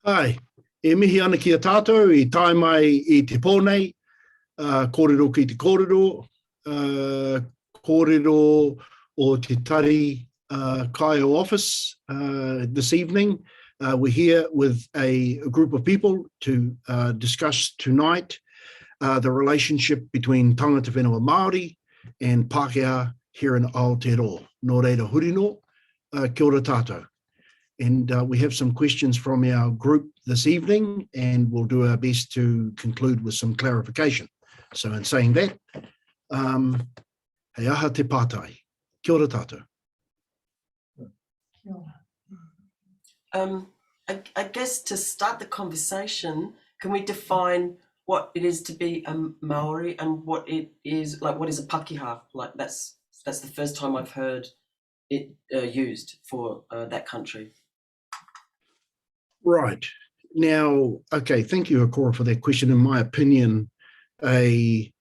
Ai, e mihi ana ki a tātou, I tai mai I te pōnei, kōrero ki te kōrero, kōrero o te tari Kaeo Office this evening. We're here with a group of people to discuss tonight the relationship between Tangata Whenua Maori and Pakeha here in Aotearoa. Nō reira hurino, kia ora tātou. And we have some questions from our group this evening, and we'll do our best to conclude with some clarification. So in saying that, hei aha te pātai. Kia ora tātou. I guess to start the conversation, can we define what it is to be a Maori and what it is, like what is a Pakeha? Like that's the first time I've heard it used for that country. Right. Now, okay, thank you, Akora, for that question. In my opinion, a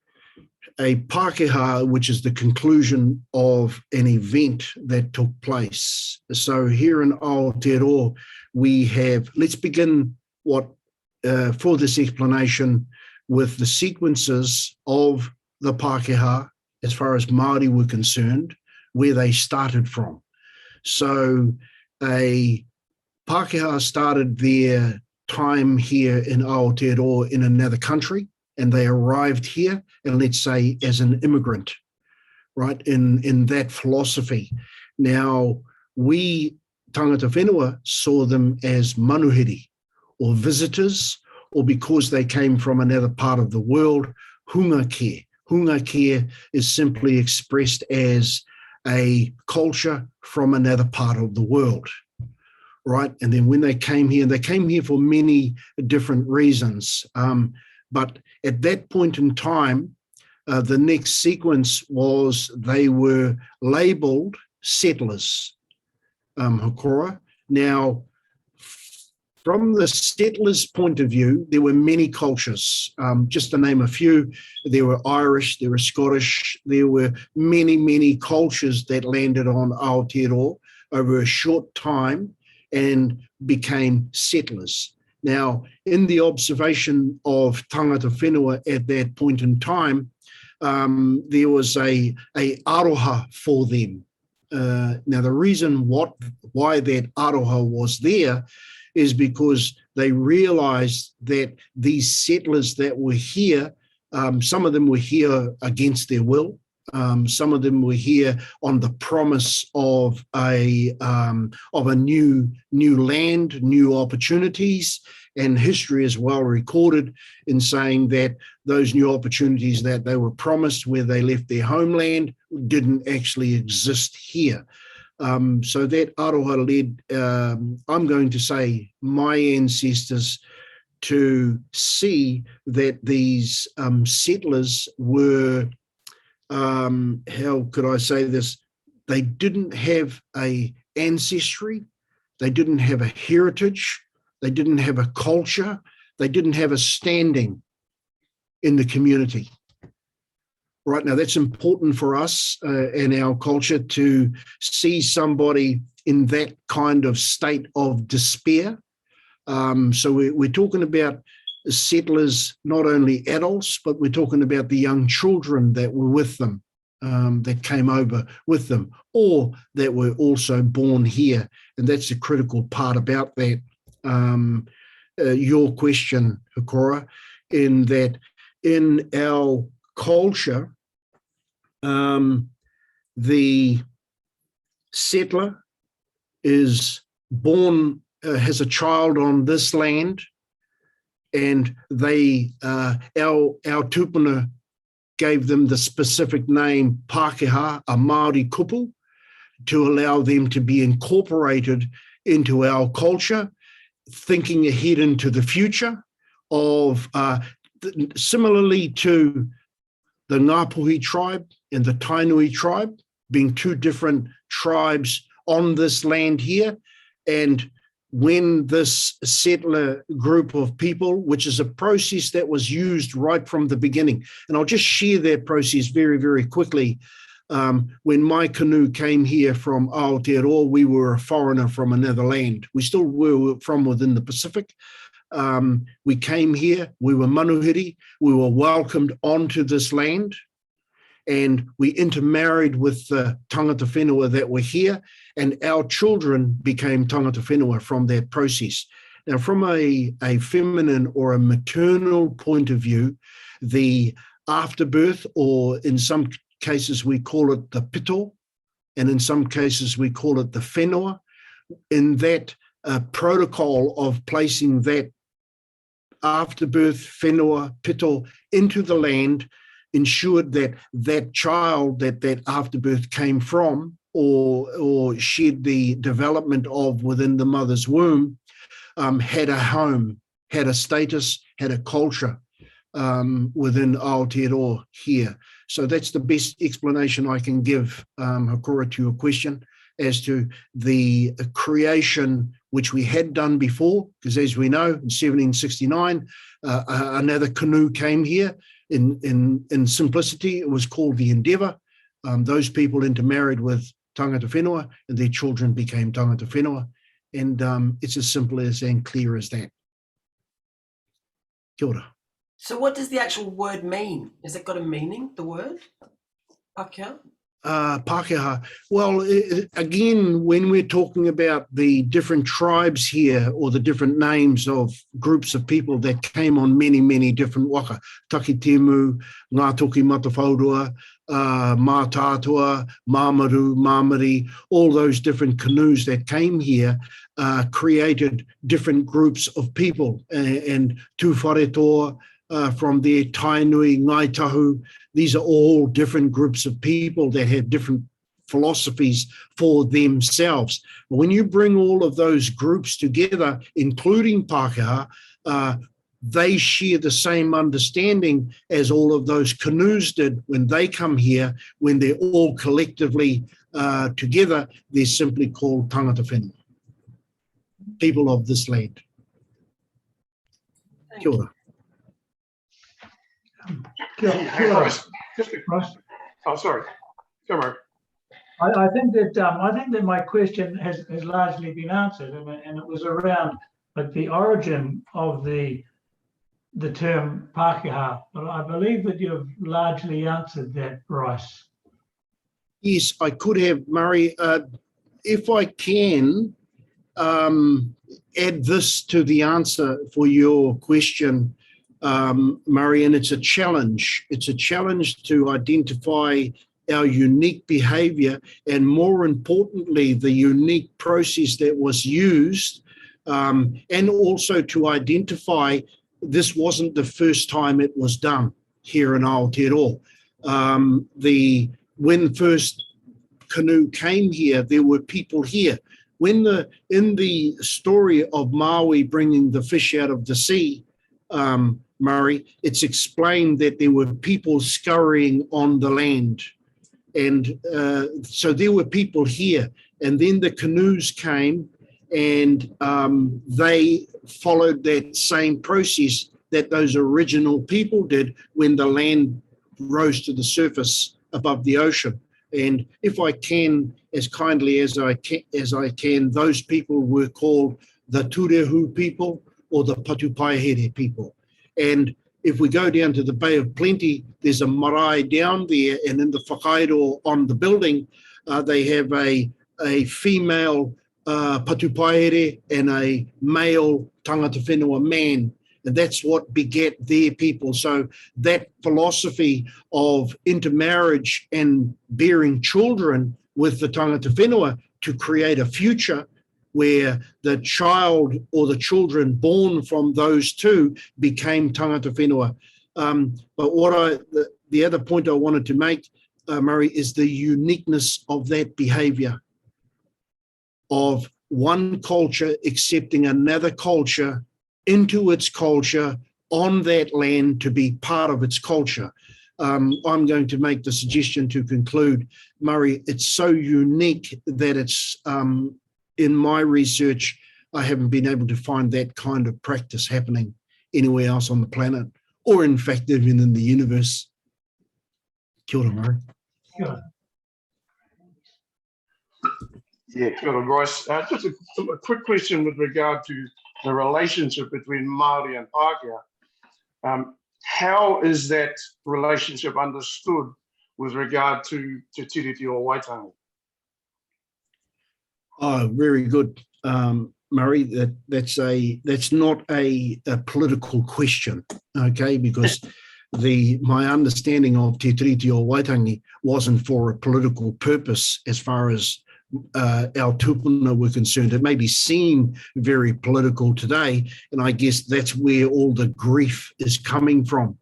Pakeha, which is the conclusion of an event that took place. So here in Aotearoa, we have, let's begin for this explanation with the sequences of the Pakeha as far as Māori were concerned, where they started from. So a Pakeha started their time here in Aotearoa in another country, and they arrived here, and let's say as an immigrant, right, in that philosophy. Now, we, Tangata Whenua, saw them as manuhiri, or visitors, or because they came from another part of the world, hunga care. Hunga care is simply expressed as a culture from another part of the world. Right, and then when they came here for many different reasons. But at that point in time, the next sequence was they were labelled settlers, Hakora. Now, from the settlers' point of view, there were many cultures. Just to name a few, there were Irish, there were Scottish, there were many, many cultures that landed on Aotearoa over a short time and became settlers. Now, in the observation of Tangata Whenua at that point in time, there was a aroha for them. Now, the reason why that aroha was there is because they realized that these settlers that were here, some of them were here against their will. Some of them were here on the promise of a new land, new opportunities, and history is well recorded in saying that those new opportunities that they were promised where they left their homeland didn't actually exist here. So that aroha led, I'm going to say, my ancestors to see that these settlers were, how could I say this? They didn't have a ancestry, they didn't have a heritage, they didn't have a culture, they didn't have a standing in the community. Right now, that's important for us in our culture to see somebody in that kind of state of despair. So we're talking about settlers, not only adults, but we're talking about the young children that were with them, that came over with them, or that were also born here. And that's the critical part about that. Your question, Hakora, in that in our culture, the settler is born, has a child on this land, and they, our tupuna gave them the specific name Pakeha, a Māori kupu, to allow them to be incorporated into our culture, thinking ahead into the future of, similarly to the Ngāpuhi tribe and the Tainui tribe, being two different tribes on this land here, and when this settler group of people, which is a process that was used right from the beginning, and I'll just share that process very, very quickly. When my canoe came here from Aotearoa, we were a foreigner from another land. We still were from within the Pacific. We came here, we were manuhiri, we were welcomed onto this land, and we intermarried with the tangata whenua that were here, and our children became tangata whenua from that process. Now, from a feminine or a maternal point of view, the afterbirth, or in some cases we call it the pito, and in some cases we call it the whenua, in that protocol of placing that afterbirth whenua pito into the land, ensured that that child that afterbirth came from, or shared the development of within the mother's womb, had a home, had a status, had a culture within Aotearoa here. So that's the best explanation I can give, Hakora, to your question as to the creation which we had done before, because as we know, in 1769, another canoe came here. In simplicity, it was called the Endeavour. Those people intermarried with tangata whenua, and their children became tangata whenua. And it's as simple as and clear as that. Kia ora. So what does the actual word mean? Has it got a meaning, the word? Pakeha? Pakeha. Well, again, when we're talking about the different tribes here, or the different names of groups of people that came on many, many different waka, Takitimu, Ngā Toki Matawhaurua, Mātātua, Māmaru, Māmari, all those different canoes that came here created different groups of people, and Tūwharetoa, from their Tainui, Ngaitahu. These are all different groups of people that have different philosophies for themselves. When you bring all of those groups together, including Pakeha, they share the same understanding as all of those canoes did when they come here. When they're all collectively together, they're simply called tangata whenua, people of this land. Kia ora. Ross. Oh, sorry. Come on. I think that my question has largely been answered, and it was around the origin of the term Pakeha. But I believe that you've largely answered that, Bryce. Yes, I could have, Murray. If I can add this to the answer for your question, Murray, and it's a challenge. It's a challenge to identify our unique behaviour, and more importantly, the unique process that was used, and also to identify this wasn't the first time it was done here in Aotearoa. When the first canoe came here, there were people here. In the story of Maui bringing the fish out of the sea, Murray, it's explained that there were people scurrying on the land. And so there were people here. And then the canoes came, and they followed that same process that those original people did when the land rose to the surface above the ocean. And if I can, as kindly as I can, those people were called the Turehu people, or the Patupaehere people. And if we go down to the Bay of Plenty, there's a marae down there, and in the whakairo on the building, they have a female Patupaehere and a male tangata whenua man, and that's what beget their people. So that philosophy of intermarriage and bearing children with the tangata whenua to create a future where the child or the children born from those two became tangata whenua. But the other point I wanted to make, Murray, is the uniqueness of that behaviour, of one culture accepting another culture into its culture on that land to be part of its culture. I'm going to make the suggestion to conclude, Murray, it's so unique that it's, in my research, I haven't been able to find that kind of practice happening anywhere else on the planet, or in fact, even in the universe. Kia ora, Murray. Sure. Yeah, kia ora, Bryce. Just a quick question with regard to the relationship between Maori and Pakeha. How is that relationship understood with regard to Tiriti or Waitangi? Oh, very good, Murray. That's not a political question, okay? Because my understanding of Te Tiriti o Waitangi wasn't for a political purpose as far as our tupuna were concerned. It may be seen very political today, and I guess that's where all the grief is coming from.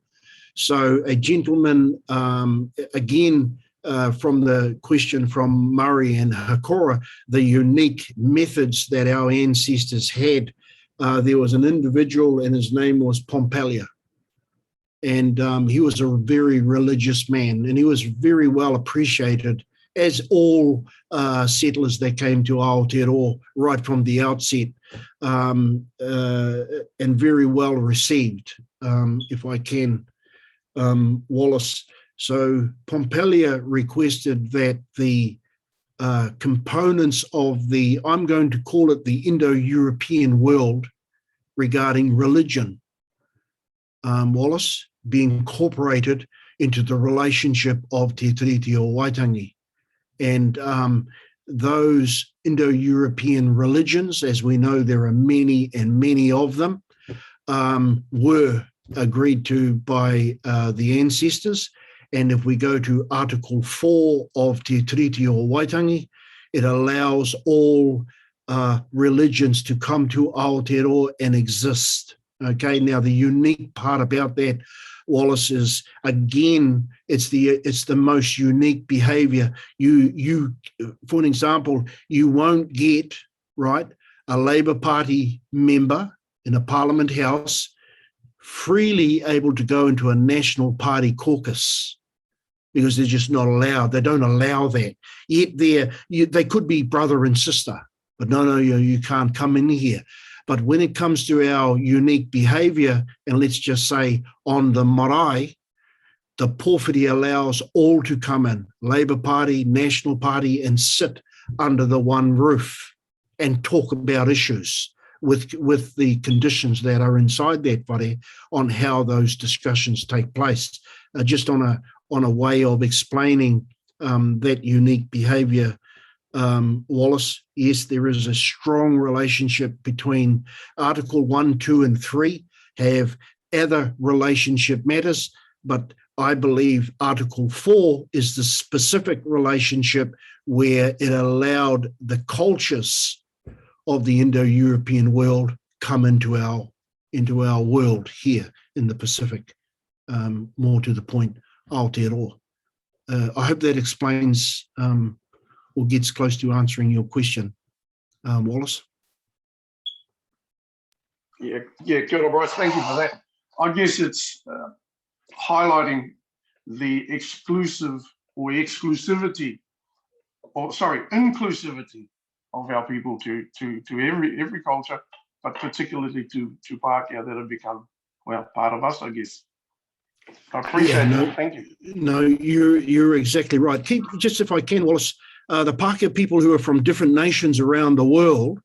So a gentleman, again, from the question from Murray and Hakora, the unique methods that our ancestors had, there was an individual and his name was Pompelia. And he was a very religious man, and he was very well appreciated, as all settlers that came to Aotearoa right from the outset, and very well received, if I can, Wallace. So Pompelia requested that the components of the, I'm going to call it the Indo-European world regarding religion, Wallace, be incorporated into the relationship of Te Tiriti o Waitangi. And those Indo-European religions, as we know, there are many and many of them, were agreed to by the ancestors. And if we go to Article 4 of Te Tiriti o Waitangi, it allows all religions to come to Aotearoa and exist. Okay, now the unique part about that, Wallace, is again, it's the most unique behavior. You, for an example, you won't get, right, a Labour Party member in a Parliament House freely able to go into a National Party caucus because they're just not allowed. They don't allow that. Yet they could be brother and sister, but no, you can't come in here. But when it comes to our unique behaviour, and let's just say on the marae, the pōwhiri allows all to come in, Labour Party, National Party, and sit under the one roof and talk about issues with the conditions that are inside that whare on how those discussions take place. Just on a way of explaining that unique behaviour, Wallace, yes, there is a strong relationship between Article 1, 2, and 3 have other relationship matters, but I believe Article 4 is the specific relationship where it allowed the cultures of the Indo-European world come into our world here in the Pacific, more to the point, Aotearoa. I hope that explains or gets close to answering your question, Wallace. Yeah, kia ora, Bryce. Thank you for that. I guess it's highlighting the inclusivity of our people to every culture, but particularly to Pākehā that have become, well, part of us, I guess. I appreciate that. Thank you. No, you're exactly right. Just if I can, Wallace, the Pākehā people who are from different nations around the world,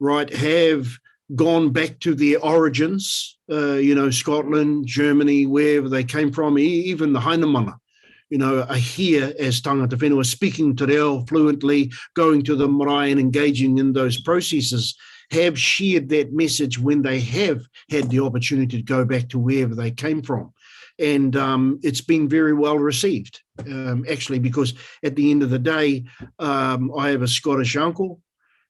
right, have gone back to their origins, Scotland, Germany, wherever they came from, even the Hainamana, are here as tangata whenua, speaking te reo fluently, going to the marae and engaging in those processes, have shared that message when they have had the opportunity to go back to wherever they came from. And it's been very well received, actually, because at the end of the day, I have a Scottish uncle,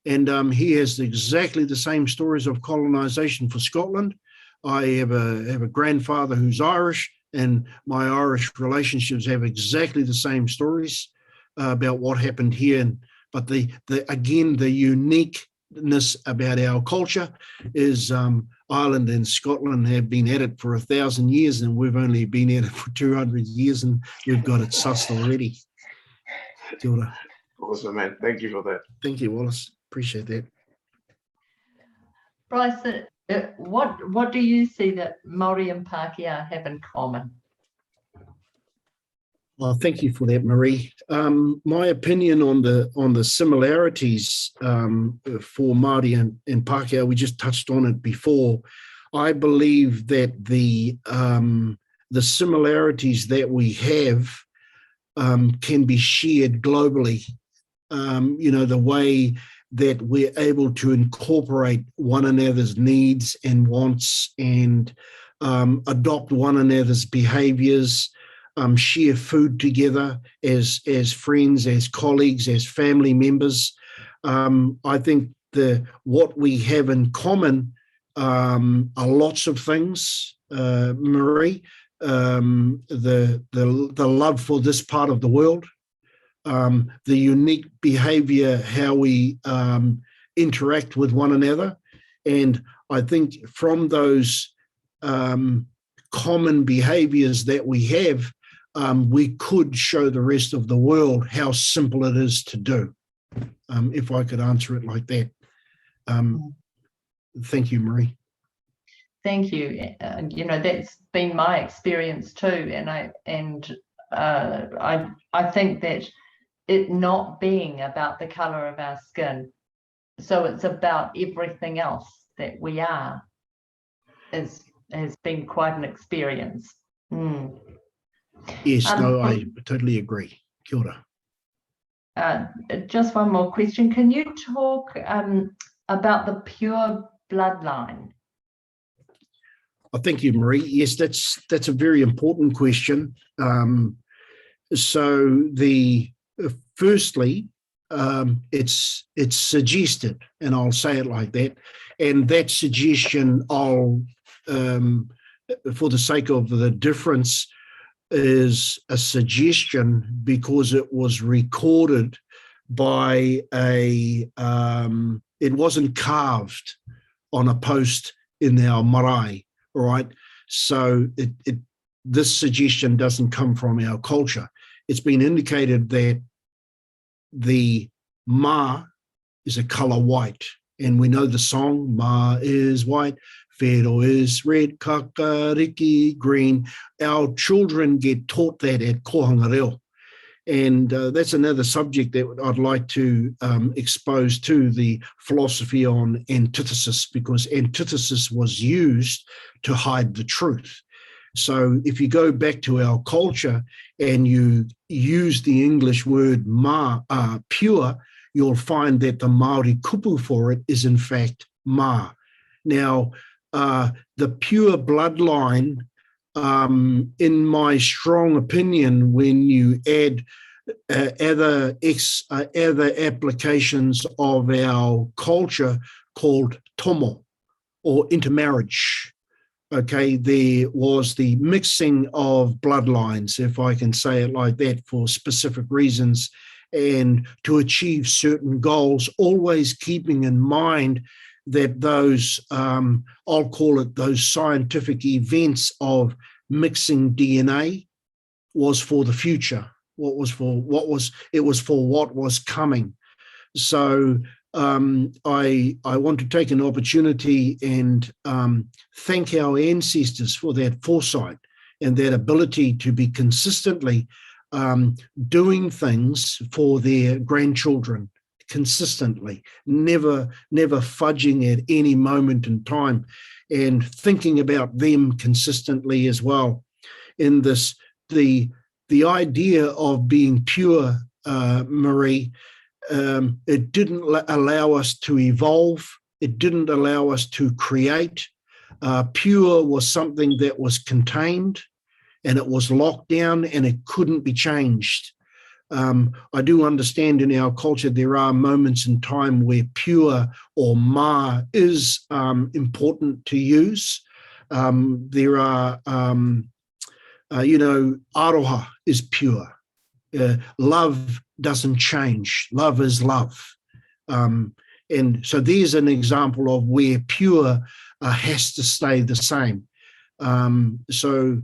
and he has exactly the same stories of colonisation for Scotland. I have a grandfather who's Irish, and my Irish relationships have exactly the same stories about what happened here. But the uniqueness about our culture is Ireland and Scotland have been at it for 1,000 years, and we've only been at it for 200 years, and we've got it sussed already. Kia ora. Awesome, man. Thank you for that. Thank you, Wallace. Appreciate that. Bryce, what do you see that Maori and Pakeha have in common? Well, thank you for that, Marie. My opinion on the similarities for Maori and Pākehā, we just touched on it before. I believe that the similarities that we have can be shared globally. The way that we're able to incorporate one another's needs and wants and adopt one another's behaviours, share food together as friends, as colleagues, as family members. I think what we have in common are lots of things, Marie. The love for this part of the world, the unique behaviour, how we interact with one another, and I think from those common behaviours that we have, we could show the rest of the world how simple it is to do, if I could answer it like that. Thank you, Marie. Thank you. That's been my experience too, and I think that it not being about the colour of our skin, so it's about everything else that we are, has been quite an experience. Yes, no, I totally agree. Kia ora. Just one more question. Can you talk about the pure bloodline? Thank you, Marie. Yes, that's a very important question. So firstly, it's suggested, and I'll say it like that, and that suggestion, I'll for the sake of the difference, is a suggestion because it was recorded by it wasn't carved on a post in our marae, all right? So this suggestion doesn't come from our culture. It's been indicated that the ma is a colour white, and we know the song, Ma is white, Whero is red, kakariki green. Our children get taught that at kohanga reo. And that's another subject that I'd like to expose to, the philosophy on antithesis, because antithesis was used to hide the truth. So if you go back to our culture and you use the English word pure, you'll find that the Maori kupu for it is in fact ma. Now, the pure bloodline, in my strong opinion, when you add other applications of our culture called tomo or intermarriage, okay, there was the mixing of bloodlines, if I can say it like that, for specific reasons and to achieve certain goals, always keeping in mind that those, I'll call it those scientific events of mixing DNA was for the future. It was for what was coming. So I want to take an opportunity and thank our ancestors for that foresight and that ability to be consistently doing things for their grandchildren consistently, never fudging at any moment in time, and thinking about them consistently as well. In this, the idea of being pure, Marie, it didn't allow us to evolve. It didn't allow us to create. Pure was something that was contained, and it was locked down, and it couldn't be changed. I do understand in our culture there are moments in time where pure or ma is important to use. There are, aroha is pure. Love doesn't change. Love is love. And so there's an example of where pure has to stay the same. So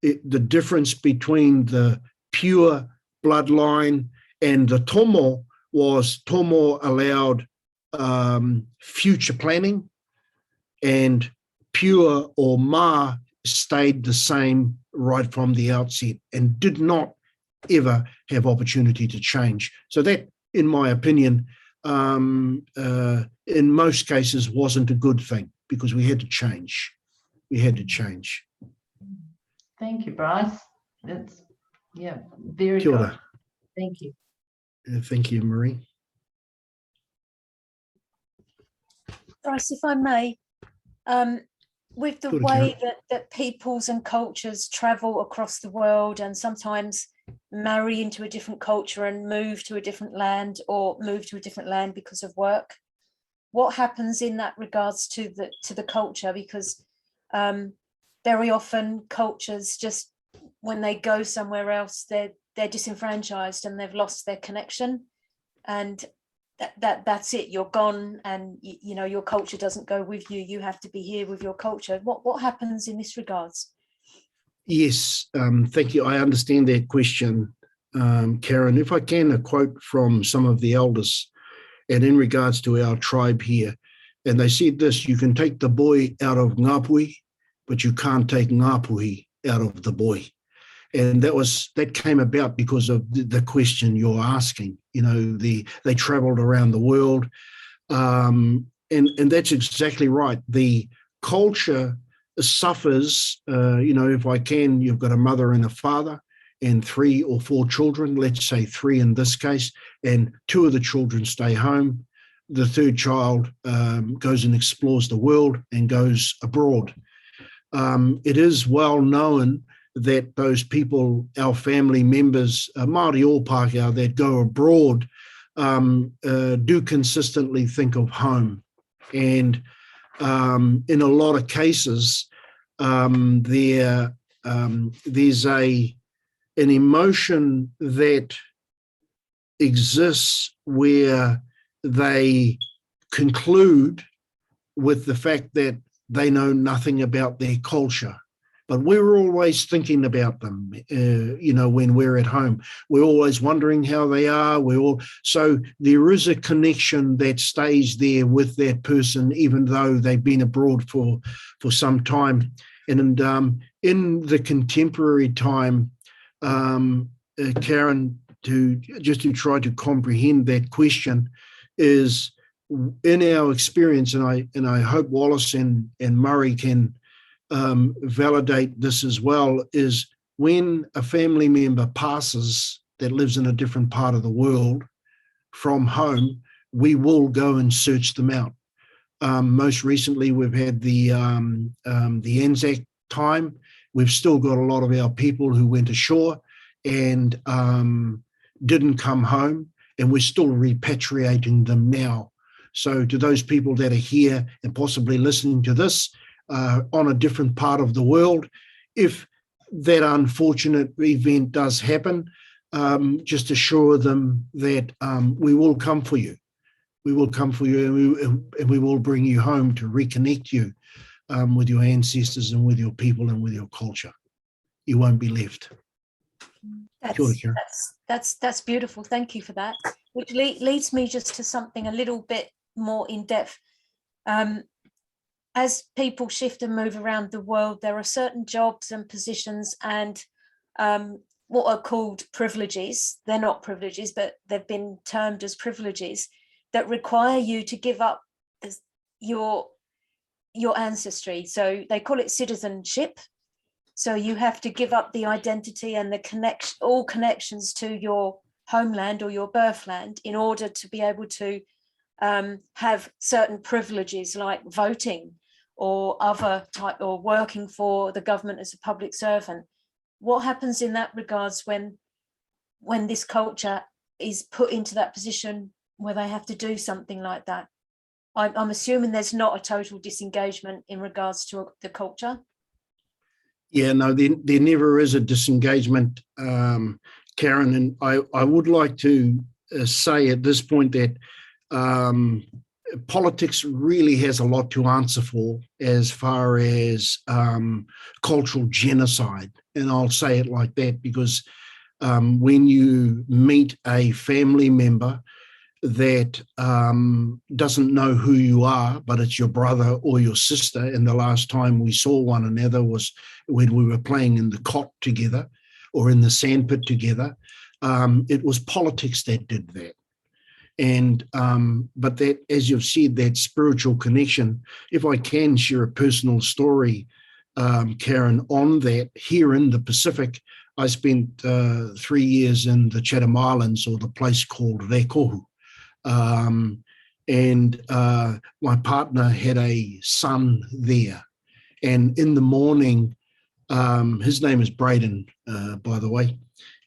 the difference between the pure bloodline and the tomo was tomo allowed future planning, and pure or ma stayed the same right from the outset and did not ever have opportunity to change. So that, in my opinion, in most cases wasn't a good thing, because we had to change. We had to change. Thank you, Bryce. That's, yeah, very Kia good. ora. Thank you. Thank you, Marie. Bryce, if I may, with the Kia ora, way Karen. that peoples and cultures travel across the world and sometimes marry into a different culture and move to a different land, or move to a different land because of work, what happens in that regards to the culture? Because very often cultures, just when they go somewhere else, they're disenfranchised and they've lost their connection, and that's it. You're gone, and you know your culture doesn't go with you. You have to be here with your culture. What happens in this regards? Yes, thank you. I understand that question, Karen. If I can, a quote from some of the elders, and in regards to our tribe here, and they said this: you can take the boy out of Ngāpuhi, but you can't take Ngāpuhi out of the boy. And that came about because of the question you're asking. You know, they travelled around the world, and that's exactly right. The culture suffers. You know, if I can, you've got a mother and a father and 3 or 4 children. Let's say 3 in this case, and 2 of the children stay home. The third child goes and explores the world and goes abroad. It is well known that those people, our family members, Māori or Pākehā, that go abroad do consistently think of home. And in a lot of cases, there's an emotion that exists where they conclude with the fact that they know nothing about their culture. But we're always thinking about them, you know, when we're at home. We're always wondering how they are. So there is a connection that stays there with that person, even though they've been abroad for some time. And in the contemporary time, Karen, to try to comprehend that question, is in our experience, and I hope Wallace and Murray can validate this as well, is when a family member passes that lives in a different part of the world from home, we will go and search them out. Most recently, we've had the Anzac time. We've still got a lot of our people who went ashore and didn't come home, and we're still repatriating them now. So to those people that are here and possibly listening to this, on a different part of the world, if that unfortunate event does happen, just assure them that we will come for you. We will come for you, and we will bring you home to reconnect you with your ancestors and with your people and with your culture. You won't be left. That's beautiful. Thank you for that. Which leads me just to something a little bit more in depth. As people shift and move around the world, there are certain jobs and positions and what are called privileges. They're not privileges, but they've been termed as privileges that require you to give up your ancestry. So they call it citizenship. So you have to give up the identity and all connections to your homeland or your birthland in order to be able to have certain privileges like voting or other type, or working for the government as a public servant. What happens in that regards when this culture is put into that position where they have to do something like that? I'm assuming there's not a total disengagement in regards to the culture. Yeah, no, there never is a disengagement, Karen. And I would like to say at this point that politics really has a lot to answer for as far as cultural genocide. And I'll say it like that because when you meet a family member that doesn't know who you are, but it's your brother or your sister, and the last time we saw one another was when we were playing in the cot together, or in the sandpit together. It was politics that did that. And but that, as you've said, that spiritual connection, if I can share a personal story, Karen, on that, here in the Pacific, I spent 3 years in the Chatham Islands, or the place called Rekohu. And my partner had a son there. And in the morning, his name is Braden, by the way.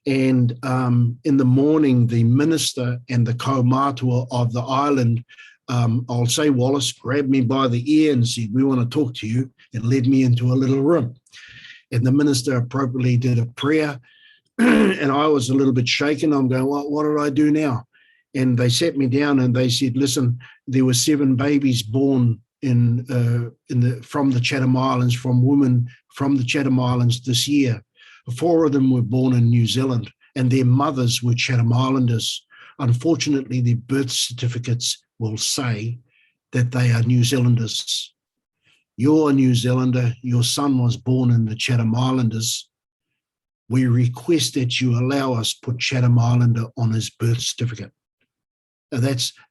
And in the morning, the minister and the kaumātua of the island, I'll say Wallace, grabbed me by the ear and said, "We want to talk to you," and led me into a little room. And the minister appropriately did a prayer. And I was a little bit shaken. I'm going, what did I do now? And they sat me down and they said, "Listen, there were 7 babies born from the Chatham Islands, from women from the Chatham Islands this year. 4 of them were born in New Zealand, and their mothers were Chatham Islanders. Unfortunately, their birth certificates will say that they are New Zealanders. You're a New Zealander. Your son was born in the Chatham Islanders. We request that you allow us put Chatham Islander on his birth certificate." Now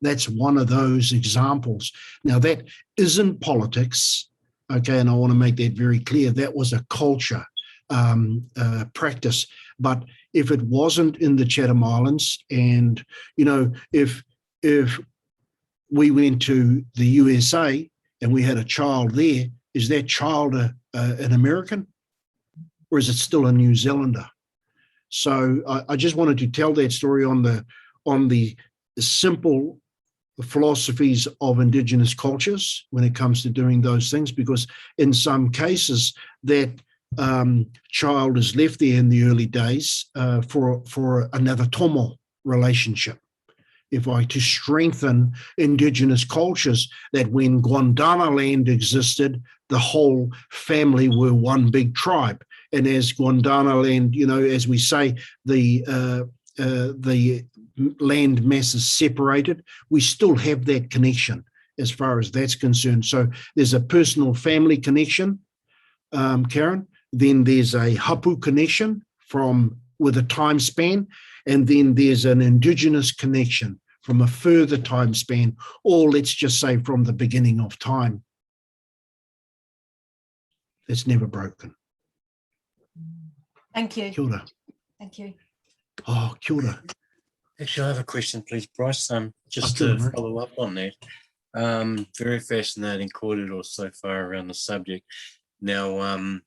that's one of those examples. Now, that isn't politics, okay, and I want to make that very clear. That was a culture practice. But if it wasn't in the Chatham Islands, and if we went to the USA and we had a child there, is that child an American, or is it still a New Zealander? So I just wanted to tell that story on the simple philosophies of Indigenous cultures when it comes to doing those things, because in some cases that child is left there in the early days for another tomo relationship. If I to strengthen Indigenous cultures, that when Gondwana land existed, the whole family were one big tribe. And as Gondwana land, as we say, the land masses separated, we still have that connection as far as that's concerned. So there's a personal family connection, Karen. Then there's a hapu connection with a time span, and then there's an Indigenous connection from a further time span, or let's just say from the beginning of time. It's never broken. Thank you. Kia ora. Thank you. Oh, kia ora. Actually, I have a question, please, Bryce. Just Okay, to Murray. follow up on that. Very fascinating corridor so far around the subject. Now,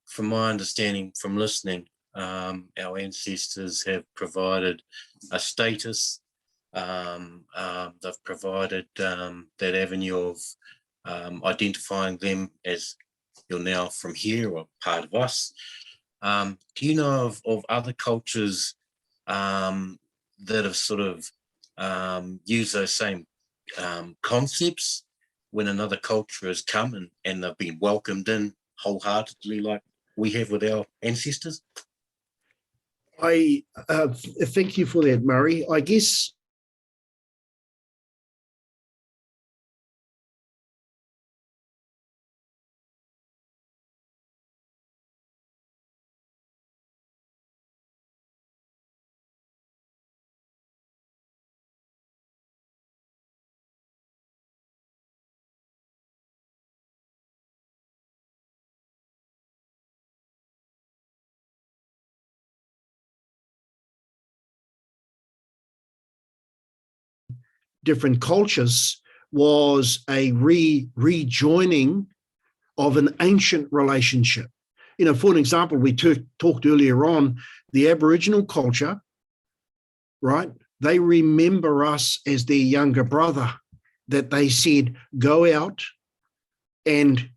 from my understanding, from listening, our ancestors have provided a status. They've provided that avenue of identifying them as you're now from here or part of us. Do you know of other cultures that have sort of used those same concepts when another culture has come and they've been welcomed in wholeheartedly like we have with our ancestors? I thank you for that, Murray. I guess different cultures was a rejoining of an ancient relationship. For an example, we talked earlier on, the Aboriginal culture, right? They remember us as their younger brother, that they said, go out and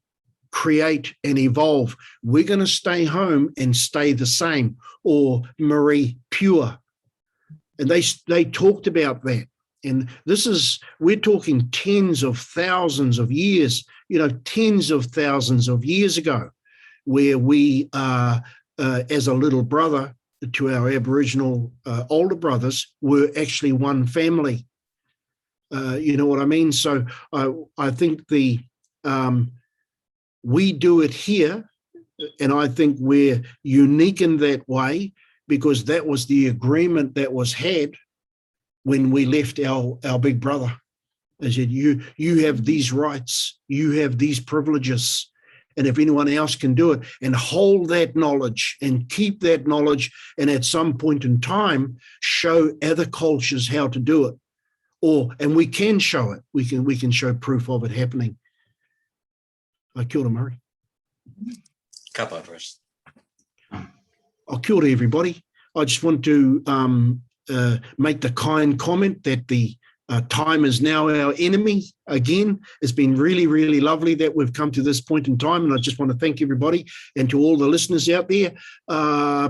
create and evolve. We're going to stay home and stay the same, or Marie pure. And they talked about that. And we're talking tens of thousands of years, tens of thousands of years ago, where we, as a little brother to our Aboriginal older brothers, were actually one family. You know what I mean? So I think we do it here And I think we're unique in that way because that was the agreement that was had when we left our big brother. I said, you have these rights, you have these privileges, and if anyone else can do it, and hold that knowledge and keep that knowledge, and at some point in time, show other cultures how to do it. And we can show it. We can show proof of it happening. Kia ora, Murray. Ka pai, Chris. Kia ora, everybody. I just want to make the kind comment that the time is now our enemy again. It's been really, really lovely that we've come to this point in time, and I just want to thank everybody and to all the listeners out there.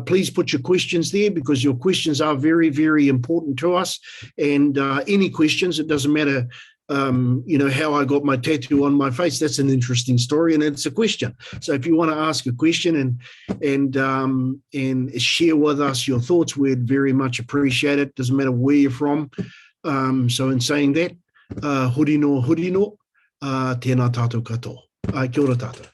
Please put your questions there because your questions are very, very important to us. And any questions, it doesn't matter how I got my tattoo on my face. That's an interesting story, and it's a question. So if you want to ask a question and share with us your thoughts, we'd very much appreciate it. Doesn't matter where you're from. So in saying that, huri no, tēnā tātou katoa. Kia ora tātou.